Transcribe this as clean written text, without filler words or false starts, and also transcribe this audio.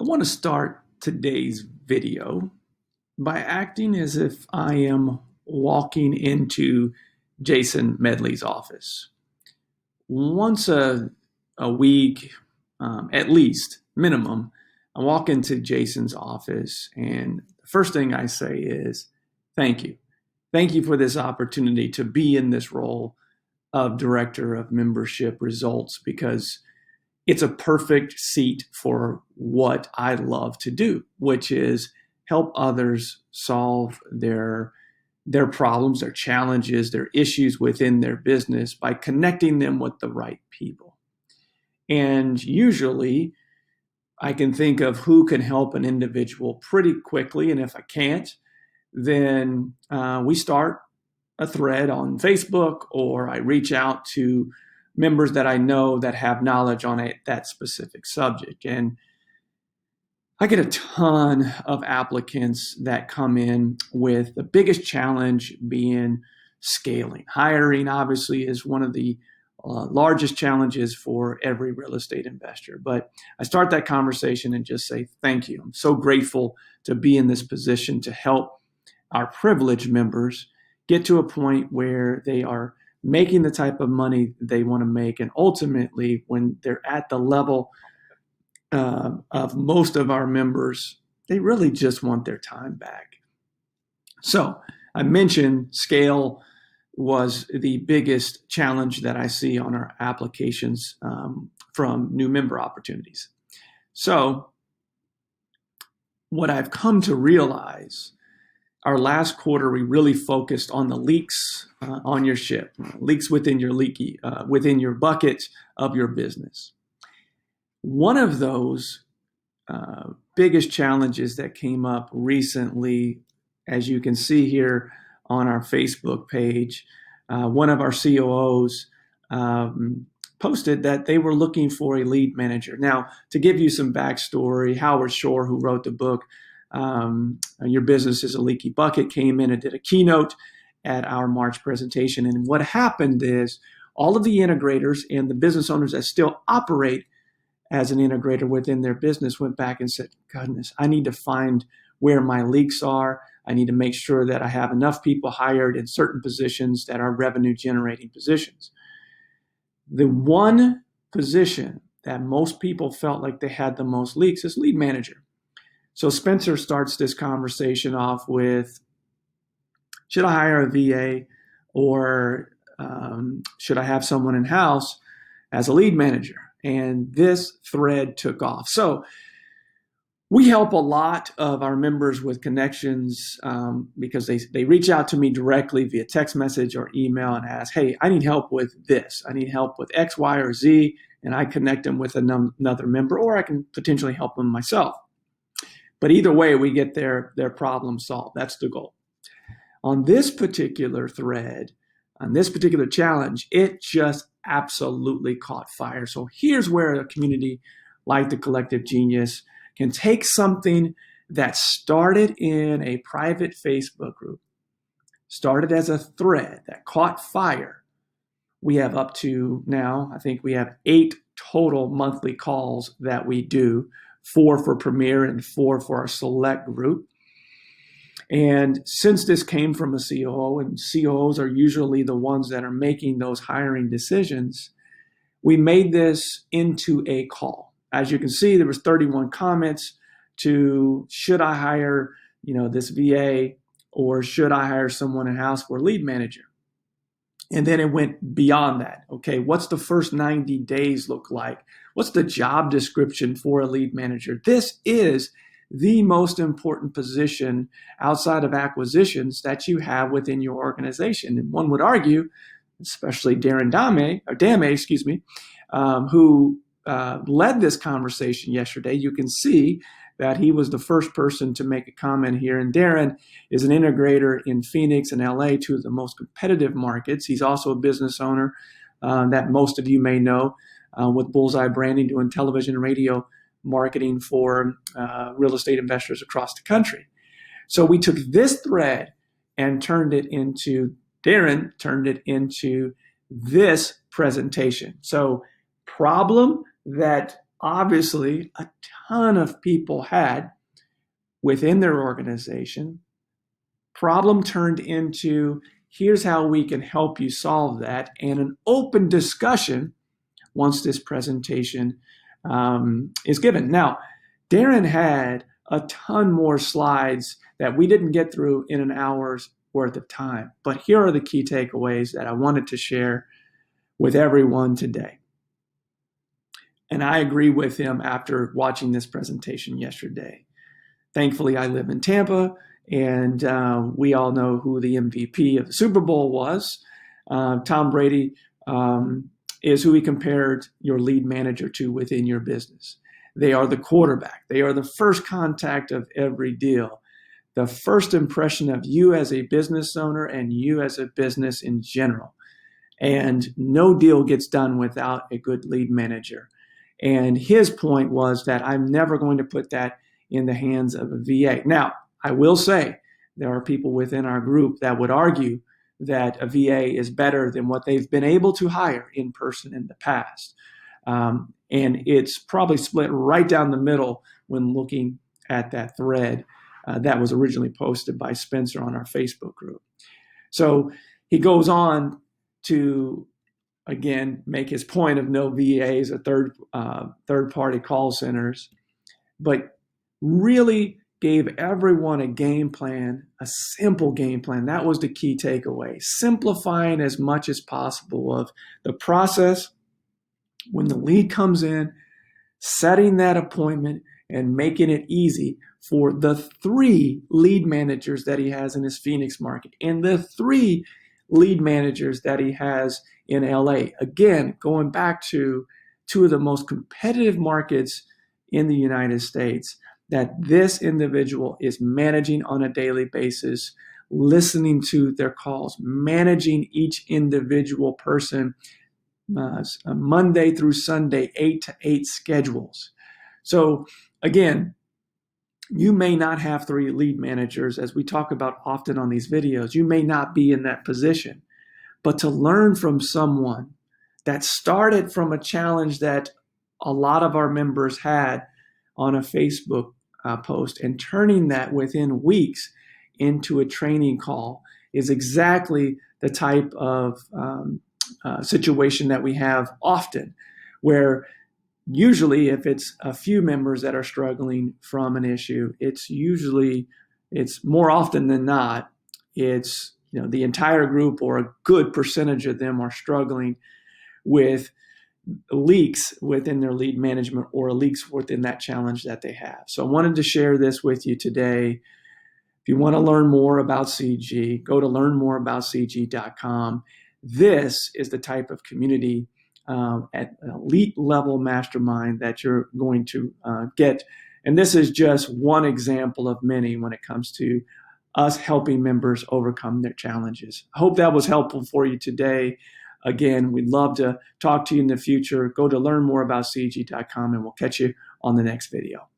I want to start today's video by acting as if I am walking into Jason Medley's office. Once a week, at least, minimum, I walk into Jason's office and the first thing I say is, thank you. Thank you for this opportunity to be in this role of Director of Membership Results, because it's a perfect seat for what I love to do, which is help others solve their problems, their challenges, their issues within their business by connecting them with the right people. And usually I can think of who can help an individual pretty quickly. And if I can't, then we start a thread on Facebook, or I reach out to members that I know that have knowledge on that specific subject. And I get a ton of applicants that come in with the biggest challenge being scaling. Hiring obviously is one of the largest challenges for every real estate investor. But I start that conversation and just say, thank you. I'm so grateful to be in this position to help our privileged members get to a point where they are making the type of money they want to make. And ultimately, when they're at the level of most of our members, they really just want their time back. So I mentioned scale was the biggest challenge that I see on our applications from new member opportunities. So what I've come to realize, our last quarter, we really focused on the leaks on your ship, leaks within your bucket of your business. One of those biggest challenges that came up recently, as you can see here on our Facebook page, one of our COOs posted that they were looking for a lead manager. Now, to give you some backstory, Howard Shore, who wrote the book, Your Business is a Leaky Bucket, came in and did a keynote at our March presentation. And what happened is all of the integrators and the business owners that still operate as an integrator within their business went back and said, goodness, I need to find where my leaks are. I need to make sure that I have enough people hired in certain positions that are revenue generating positions. The one position that most people felt like they had the most leaks is lead manager. So Spencer starts this conversation off with, should I hire a VA, or should I have someone in-house as a lead manager? And this thread took off. So we help a lot of our members with connections because they reach out to me directly via text message or email and ask, hey, I need help with this. I need help with X, Y, or Z. And I connect them with another member, or I can potentially help them myself. But either way, we get their problem solved. That's the goal. On this particular thread, on this particular challenge, it just absolutely caught fire. So here's where a community like the Collective Genius can take something that started in a private Facebook group, started as a thread that caught fire. We have up to now, I think we have 8 total monthly calls that we do, 4 for Premier and 4 for our select group. And since this came from a COO, and COOs are usually the ones that are making those hiring decisions, we made this into a call. As you can see, there was 31 comments to, should I hire, this VA, or should I hire someone in-house for a lead manager? And then it went beyond that. Okay, what's the first 90 days look like? What's the job description for a lead manager? This is the most important position outside of acquisitions that you have within your organization. And one would argue, especially Darren Dame, who led this conversation yesterday. You can see that he was the first person to make a comment here. And Darren is an integrator in Phoenix and LA, 2 of the most competitive markets. He's also a business owner that most of you may know with Bullseye Branding, doing television and radio marketing for real estate investors across the country. So we took this thread and Darren turned it into this presentation. So problem that obviously a ton of people had within their organization. Problem turned into, here's how we can help you solve that, and an open discussion once this presentation is given. Now, Darren had a ton more slides that we didn't get through in an hour's worth of time, but here are the key takeaways that I wanted to share with everyone today. And I agree with him after watching this presentation yesterday. Thankfully, I live in Tampa, and we all know who the MVP of the Super Bowl was. Tom Brady is who he compared your lead manager to within your business. They are the quarterback. They are the first contact of every deal, the first impression of you as a business owner and you as a business in general. And no deal gets done without a good lead manager. And his point was that I'm never going to put that in the hands of a VA. Now, I will say there are people within our group that would argue that a VA is better than what they've been able to hire in person in the past. And it's probably split right down the middle when looking at that thread that was originally posted by Spencer on our Facebook group. So he goes on to, again, make his point of no VAs or third-party call centers, but really gave everyone a game plan, a simple game plan. That was the key takeaway, simplifying as much as possible of the process when the lead comes in, setting that appointment, and making it easy for the 3 lead managers that he has in his Phoenix market and the 3 lead managers that he has in LA. Again, going back to 2 of the most competitive markets in the United States that this individual is managing on a daily basis, listening to their calls, managing each individual person Monday through Sunday, 8 to 8 schedules. So again, you may not have 3 lead managers, as we talk about often on these videos. You may not be in that position, but to learn from someone that started from a challenge that a lot of our members had on a Facebook post and turning that within weeks into a training call is exactly the type of situation that we have often, where usually if it's a few members that are struggling from an issue, it's more often than not, it's the entire group or a good percentage of them are struggling with leaks within their lead management or leaks within that challenge that they have. So I wanted to share this with you today. If you want to learn more about CG, go to learnmoreaboutcg.com. This is the type of community at an elite level mastermind that you're going to get. And this is just one example of many when it comes to us helping members overcome their challenges. I hope that was helpful for you today. Again, we'd love to talk to you in the future. Go to learnmoreaboutcg.com and we'll catch you on the next video.